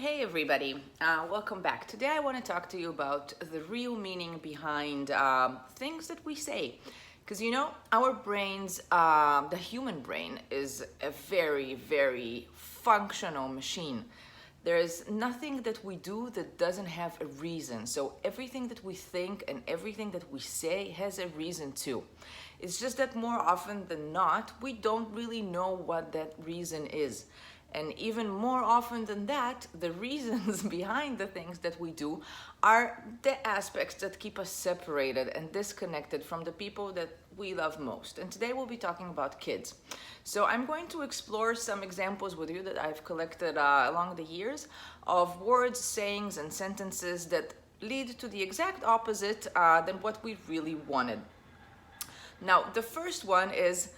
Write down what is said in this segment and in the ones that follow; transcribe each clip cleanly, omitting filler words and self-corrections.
Hey everybody, welcome back. Today I want to talk to you about the real meaning behind things that we say. Because our brains, the human brain is a very, very functional machine. There's nothing that we do that doesn't have a reason. So everything that we think and everything that we say has a reason too. It's just that more often than not, we don't really know what that reason is. And even more often than that, the reasons behind the things that we do are the aspects that keep us separated and disconnected from the people that we love most. And today we'll be talking about kids. So I'm going to explore some examples with you that I've collected along the years of words, sayings, and sentences that lead to the exact opposite than what we really wanted. Now, the first one is,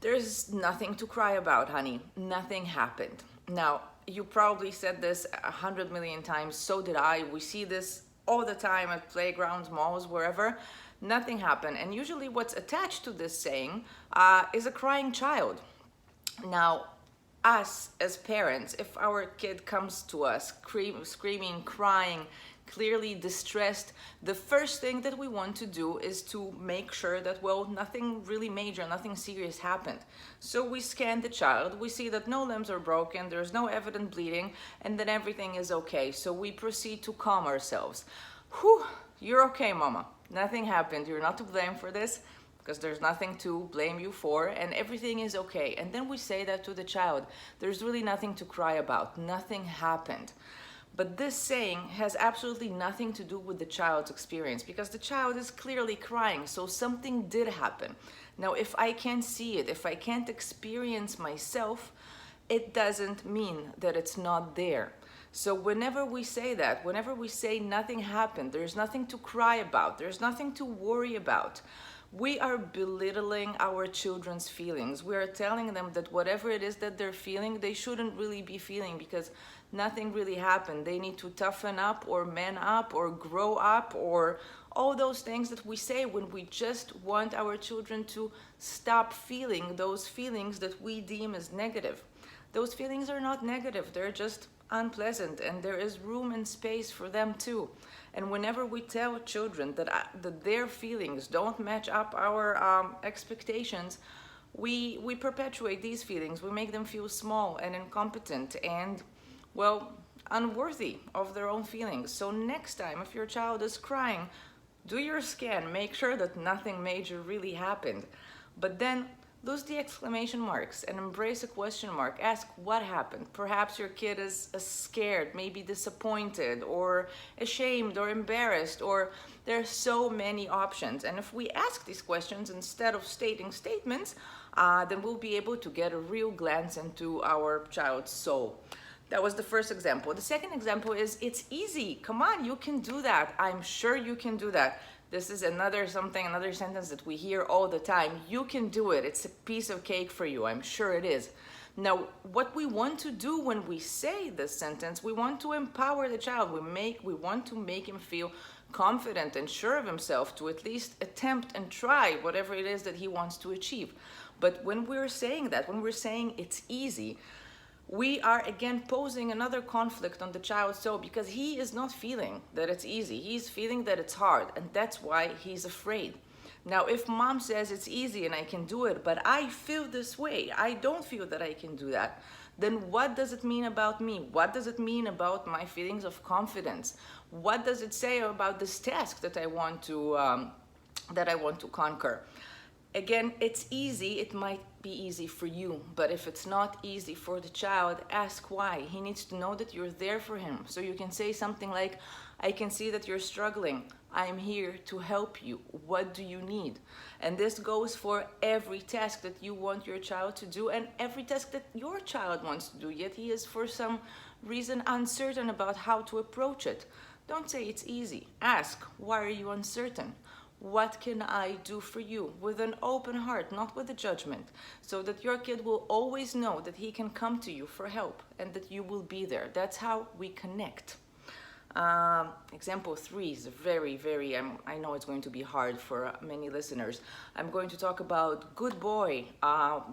there's nothing to cry about, honey. Nothing happened. Now, you probably said this 100 million times. So did I. We see this all the time at playgrounds, malls, wherever. Nothing happened. And usually what's attached to this saying is a crying child. Now, us as parents, if our kid comes to us screaming, crying, clearly distressed, the first thing that we want to do is to make sure that, well, nothing really major, nothing serious happened. So we scan the child, we see that no limbs are broken, there's no evident bleeding, and then everything is okay. So we proceed to calm ourselves. Whew, you're okay, mama. Nothing happened. You're not to blame for this, because there's nothing to blame you for, and everything is okay. And then we say that to the child. There's really nothing to cry about. Nothing happened. But this saying has absolutely nothing to do with the child's experience, because the child is clearly crying, so something did happen. Now, if I can't see it, if I can't experience myself, it doesn't mean that it's not there. So whenever we say that, whenever we say nothing happened, there's nothing to cry about, there's nothing to worry about, we are belittling our children's feelings. We are telling them that whatever it is that they're feeling, they shouldn't really be feeling, because nothing really happened. They need to toughen up or man up or grow up, or all those things that we say when we just want our children to stop feeling those feelings that we deem as negative. Those feelings are not negative. They're just unpleasant, and there is room and space for them too. And whenever we tell children that their feelings don't match up our expectations, we perpetuate these feelings. We make them feel small and incompetent and, well, unworthy of their own feelings. So next time, if your child is crying, do your scan, make sure that nothing major really happened. But then lose the exclamation marks and embrace a question mark. Ask what happened. Perhaps your kid is scared, maybe disappointed, or ashamed, or embarrassed, or there are so many options. And if we ask these questions instead of stating statements, then we'll be able to get a real glance into our child's soul. That was the first example. The second example is, it's easy. Come on, you can do that. I'm sure you can do that. This is another sentence that we hear all the time. You can do it. It's a piece of cake for you. I'm sure it is. Now, what we want to do when we say this sentence, we want to empower the child. We want to make him feel confident and sure of himself to at least attempt and try whatever it is that he wants to achieve. But when we're saying that, when we're saying it's easy, we are again posing another conflict on the child's soul, because he is not feeling that it's easy. He's feeling that it's hard, and that's why he's afraid. Now, if mom says it's easy and I can do it, but I feel this way, I don't feel that I can do that, then what does it mean about me? What does it mean about my feelings of confidence? What does it say about this task that I want to conquer? Again, it's easy. It might be easy for you, but if it's not easy for the child, ask why. He needs to know that you're there for him. So you can say something like, I can see that you're struggling. I'm here to help you. What do you need? And this goes for every task that you want your child to do, and every task that your child wants to do, yet he is for some reason uncertain about how to approach it. Don't say it's easy. Ask, why are you uncertain? What can I do for you? With an open heart, not with a judgment, so that your kid will always know that he can come to you for help and that you will be there. That's how we connect. Example 3 is very, very, I know it's going to be hard for many listeners. I'm going to talk about, good boy,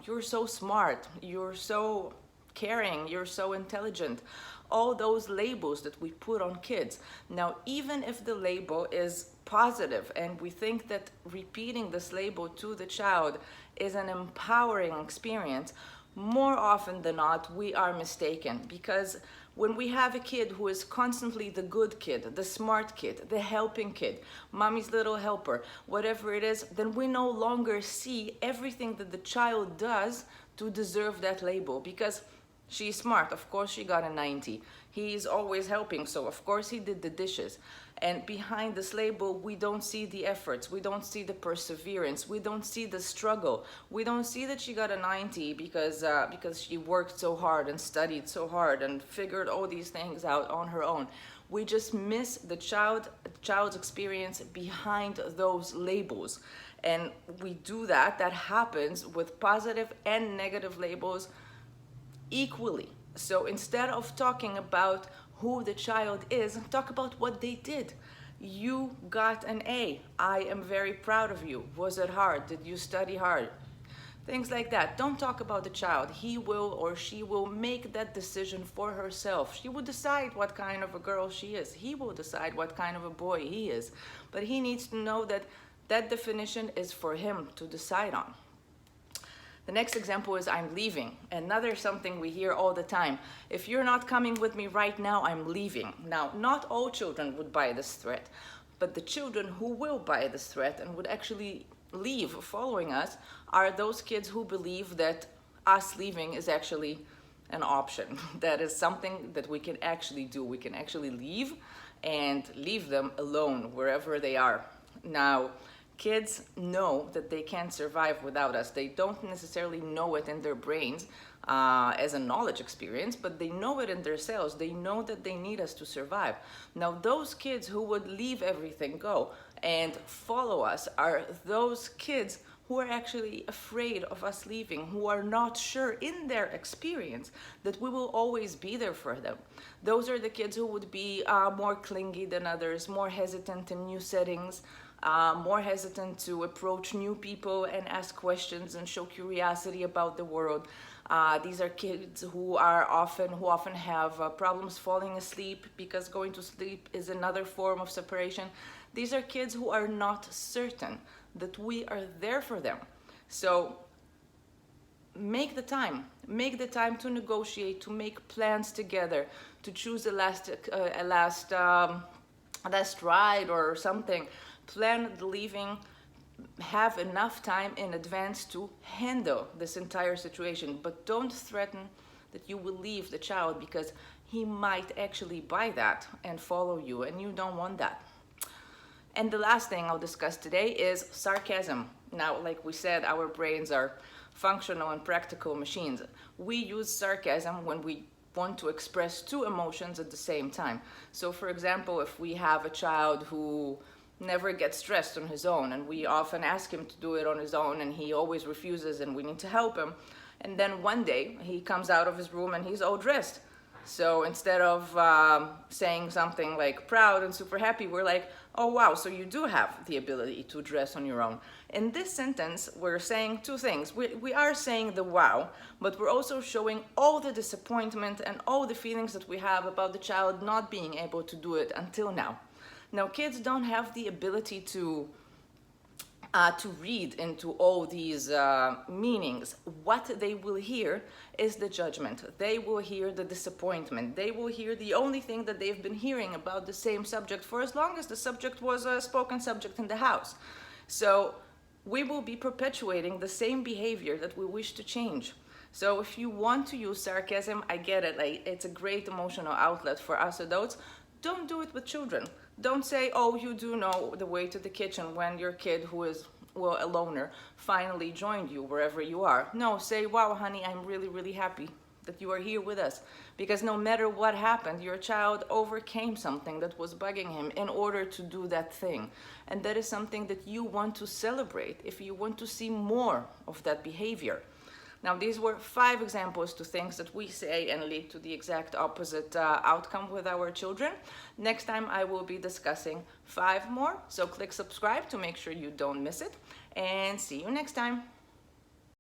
you're so smart, you're so caring, you're so intelligent. All those labels that we put on kids. Now, even if the label is positive and we think that repeating this label to the child is an empowering experience, more often than not, we are mistaken, because when we have a kid who is constantly the good kid, the smart kid, the helping kid, mommy's little helper, whatever it is, then we no longer see everything that the child does to deserve that label. Because she's smart, of course she got a 90. He's always helping, so of course he did the dishes. And behind this label, we don't see the efforts, we don't see the perseverance, we don't see the struggle. We don't see that she got a 90 because she worked so hard and studied so hard and figured all these things out on her own. We just miss the child's experience behind those labels. And we do that happens with positive and negative labels equally. So instead of talking about who the child is, talk about what they did. You got an A. I am very proud of you. Was it hard? Did you study hard? Things like that. Don't talk about the child. He will or she will make that decision for herself. She will decide what kind of a girl she is. He will decide what kind of a boy he is. But he needs to know that that definition is for him to decide on. The next example is I'm leaving. Another something we hear all the time. If you're not coming with me right now, I'm leaving. Now, not all children would buy this threat, but the children who will buy this threat and would actually leave following us are those kids who believe that us leaving is actually an option. That is something that we can actually do. We can actually leave and leave them alone wherever they are. Now, kids know that they can't survive without us. They don't necessarily know it in their brains as a knowledge experience, but they know it in their cells. They know that they need us to survive. Now, those kids who would leave everything, go and follow us are those kids who are actually afraid of us leaving, who are not sure in their experience that we will always be there for them. Those are the kids who would be more clingy than others, more hesitant in new settings, more hesitant to approach new people and ask questions and show curiosity about the world. These are kids who often have problems falling asleep, because going to sleep is another form of separation. These are kids who are not certain that we are there for them. So make the time to negotiate, to make plans together, to choose a last ride or something. Plan the leaving, have enough time in advance to handle this entire situation, but don't threaten that you will leave the child, because he might actually buy that and follow you, and you don't want that. And the last thing I'll discuss today is sarcasm. Now, like we said, our brains are functional and practical machines. We use sarcasm when we want to express two emotions at the same time. So for example, if we have a child who never gets dressed on his own, and we often ask him to do it on his own and he always refuses and we need to help him, and then one day he comes out of his room and he's all dressed. So instead of saying something like proud and super happy, we're like, oh wow, so you do have the ability to dress on your own. In this sentence, we're saying two things. We are saying the wow, but we're also showing all the disappointment and all the feelings that we have about the child not being able to do it until now. Now, kids don't have the ability to read into all these meanings. What they will hear is the judgment. They will hear the disappointment. They will hear the only thing that they've been hearing about the same subject for as long as the subject was a spoken subject in the house. So we will be perpetuating the same behavior that we wish to change. So if you want to use sarcasm, I get it. It's a great emotional outlet for us adults. Don't do it with children. Don't say, oh, you do know the way to the kitchen, when your kid, who is, well, a loner, finally joined you wherever you are. No, say, wow, honey, I'm really, really happy that you are here with us. Because no matter what happened, your child overcame something that was bugging him in order to do that thing. And that is something that you want to celebrate if you want to see more of that behavior. Now, these were 5 examples to things that we say and lead to the exact opposite outcome with our children. Next time I will be discussing 5 more, so click subscribe to make sure you don't miss it, and see you next time.